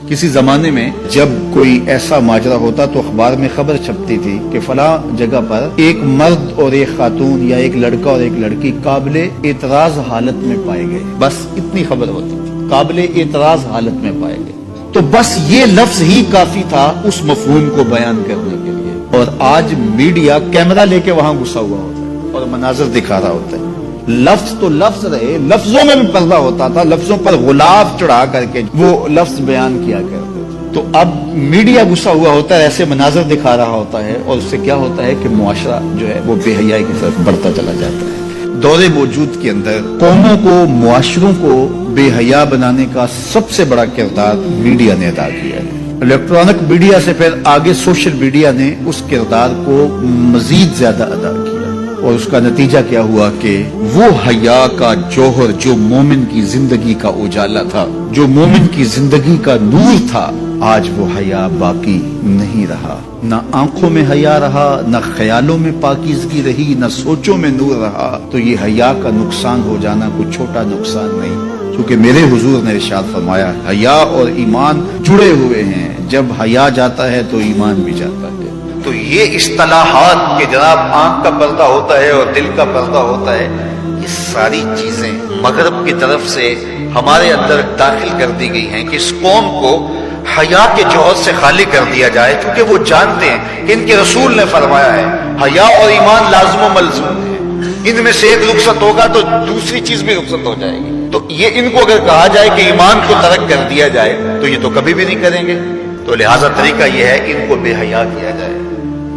کسی زمانے میں جب کوئی ایسا ماجرا ہوتا تو اخبار میں خبر چھپتی تھی کہ فلاں جگہ پر ایک مرد اور ایک خاتون یا ایک لڑکا اور ایک لڑکی قابل اعتراض حالت میں پائے گئے. بس اتنی خبر ہوتی تھی، قابل اعتراض حالت میں پائے گئے. تو بس یہ لفظ ہی کافی تھا اس مفہوم کو بیان کرنے کے لیے. اور آج میڈیا کیمرہ لے کے وہاں گھسا ہوا ہوتا ہے اور مناظر دکھا رہا ہوتا ہے. لفظ تو لفظ رہے، لفظوں میں بھی پردہ ہوتا تھا، لفظوں پر غلاف چڑھا کر کے وہ لفظ بیان کیا کرتے تھے. تو اب میڈیا گھسا ہوا ہوتا ہے، ایسے مناظر دکھا رہا ہوتا ہے، اور اس سے کیا ہوتا ہے کہ معاشرہ جو ہے وہ بے حیائی کی طرف بڑھتا چلا جاتا ہے. دور موجود کے اندر قوموں کو، معاشروں کو بے حیا بنانے کا سب سے بڑا کردار میڈیا نے ادا کیا ہے. الیکٹرانک میڈیا سے پھر آگے سوشل میڈیا نے اس کردار کو مزید زیادہ ادا کیا، اور اس کا نتیجہ کیا ہوا کہ وہ حیا کا جوہر جو مومن کی زندگی کا اجالا تھا، جو مومن کی زندگی کا نور تھا، آج وہ حیا باقی نہیں رہا. نہ آنکھوں میں حیا رہا، نہ خیالوں میں پاکیزگی رہی، نہ سوچوں میں نور رہا. تو یہ حیا کا نقصان ہو جانا کوئی چھوٹا نقصان نہیں، کیونکہ میرے حضور نے ارشاد فرمایا حیا اور ایمان جڑے ہوئے ہیں، جب حیا جاتا ہے تو ایمان بھی جاتا ہے. تو یہ اصطلاحات کہ جناب آنکھ کا پردہ ہوتا ہے اور دل کا پردہ ہوتا ہے، یہ ساری چیزیں مغرب کی طرف سے ہمارے اندر داخل کر دی گئی ہیں کہ اس قوم کو حیا کے جوہر سے خالی کر دیا جائے، کیونکہ وہ جانتے ہیں کہ ان کے رسول نے فرمایا ہے حیا اور ایمان لازم و ملزوم ہے، ان میں سے ایک رخصت ہوگا تو دوسری چیز بھی رخصت ہو جائے گی. تو یہ ان کو اگر کہا جائے کہ ایمان کو ترک کر دیا جائے تو یہ تو کبھی بھی نہیں کریں گے. تو لہذا طریقہ یہ ہے کہ ان کو بے حیا کیا جائے.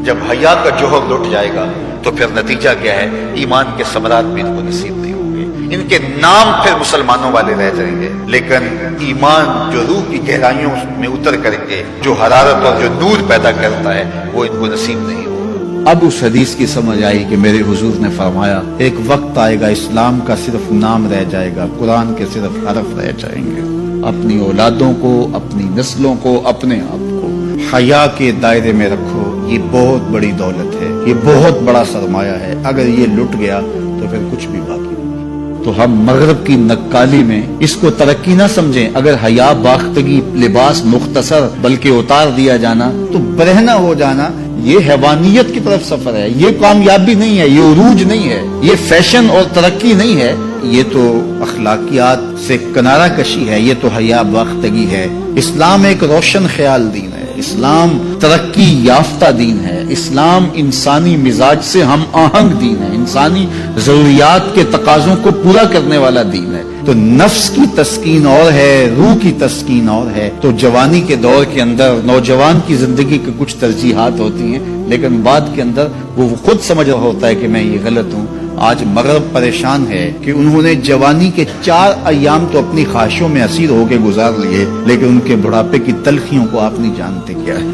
جب حیا کا جوہر لٹ جائے گا تو پھر نتیجہ کیا ہے؟ ایمان کے ثمرات بھی ان کو نصیب نہیں ہوں گے. ان کے نام پھر مسلمانوں والے رہ جائیں گے، لیکن ایمان جو روح کی گہرائیوں میں اتر کر کے جو حرارت اور جو نور پیدا کرتا ہے وہ ان کو نصیب نہیں ہوگا. اب اس حدیث کی سمجھ آئی کہ میرے حضور نے فرمایا ایک وقت آئے گا اسلام کا صرف نام رہ جائے گا، قرآن کے صرف حرف رہ جائیں گے. اپنی اولادوں کو، اپنی نسلوں کو، اپنے آپ کو حیا کے دائرے میں رکھو. یہ بہت بڑی دولت ہے، یہ بہت بڑا سرمایہ ہے. اگر یہ لٹ گیا تو پھر کچھ بھی باقی نہیں. تو ہم مغرب کی نقالی میں اس کو ترقی نہ سمجھیں. اگر حیا باختگی لباس مختصر بلکہ اتار دیا جانا تو برہنہ ہو جانا، یہ حیوانیت کی طرف سفر ہے. یہ کامیابی نہیں ہے، یہ عروج نہیں ہے، یہ فیشن اور ترقی نہیں ہے. یہ تو اخلاقیات سے کنارہ کشی ہے، یہ تو حیا باختگی ہے. اسلام ایک روشن خیال دین ہے، اسلام ترقی یافتہ دین ہے، اسلام انسانی مزاج سے ہم آہنگ دین ہے، انسانی ضروریات کے تقاضوں کو پورا کرنے والا دین ہے. تو نفس کی تسکین اور ہے، روح کی تسکین اور ہے. تو جوانی کے دور کے اندر نوجوان کی زندگی کی کچھ ترجیحات ہوتی ہیں، لیکن بعد کے اندر وہ خود سمجھ رہا ہوتا ہے کہ میں یہ غلط ہوں. آج مغرب پریشان ہے کہ انہوں نے جوانی کے 4 ایام تو اپنی خواہشوں میں اسیر ہو کے گزار لیے، لیکن ان کے بڑھاپے کی تلخیوں کو آپ نہیں جانتے کیا ہے.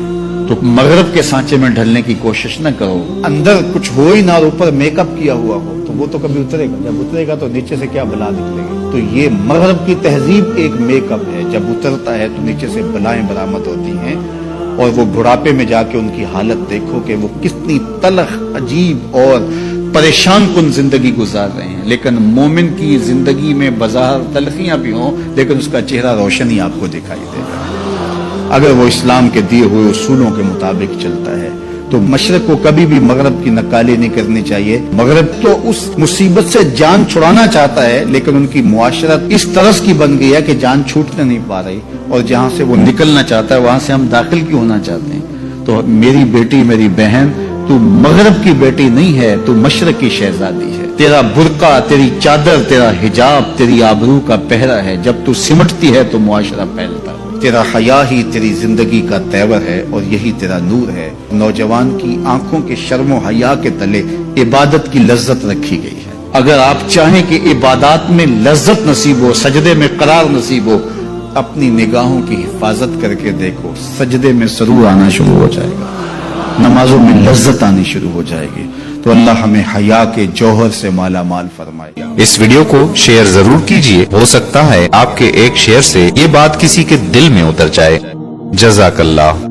تو مغرب کے سانچے میں ڈھلنے کی کوشش نہ کرو. اندر کچھ ہو ہی نہ اور اوپر میک اپ کیا ہوا ہو تو وہ تو کبھی اترے گا. جب اترے گا تو نیچے سے کیا بلا نکلے گی. تو یہ مغرب کی تہذیب ایک میک اپ ہے، جب اترتا ہے تو نیچے سے بلائیں برآمد ہوتی ہیں. اور وہ بڑھاپے میں جا کے ان کی حالت دیکھو کہ وہ کتنی تلخ، عجیب اور پریشان کن زندگی گزار رہے ہیں. لیکن مومن کی زندگی میں بظاہر تلخیاں بھی ہوں، لیکن اس کا چہرہ روشن ہی آپ کو دکھائی دے گا اگر وہ اسلام کے دیے ہوئے اصولوں کے مطابق چلتا ہے. تو مشرق کو کبھی بھی مغرب کی نقالی نہیں کرنی چاہیے. مغرب تو اس مصیبت سے جان چھڑانا چاہتا ہے، لیکن ان کی معاشرت اس طرز کی بن گئی ہے کہ جان چھوٹنے نہیں پا رہی، اور جہاں سے وہ نکلنا چاہتا ہے وہاں سے ہم داخل کیوں ہونا چاہتے ہیں. تو میری بیٹی، میری بہن، تو مغرب کی بیٹی نہیں ہے، تو مشرق کی شہزادی ہے. تیرا برقع، تیری چادر، تیرا حجاب تیری آبرو کا پہرا ہے. جب تو سمٹتی ہے تو معاشرہ پھیلتا ہے. تیرا حیا ہی تیری زندگی کا تیور ہے اور یہی تیرا نور ہے. نوجوان کی آنکھوں کے شرم و حیا کے تلے عبادت کی لذت رکھی گئی ہے. اگر آپ چاہیں کہ عبادات میں لذت نصیب ہو، سجدے میں قرار نصیب ہو، اپنی نگاہوں کی حفاظت کر کے دیکھو. سجدے میں سرور آنا شروع ہو جائے گا، نمازوں میں لذت آنی شروع ہو جائے گی. تو اللہ ہمیں حیا کے جوہر سے مالا مال فرمائے. اس ویڈیو کو شیئر ضرور کیجئے، ہو سکتا ہے آپ کے ایک شیئر سے یہ بات کسی کے دل میں اتر جائے. جزاک اللہ.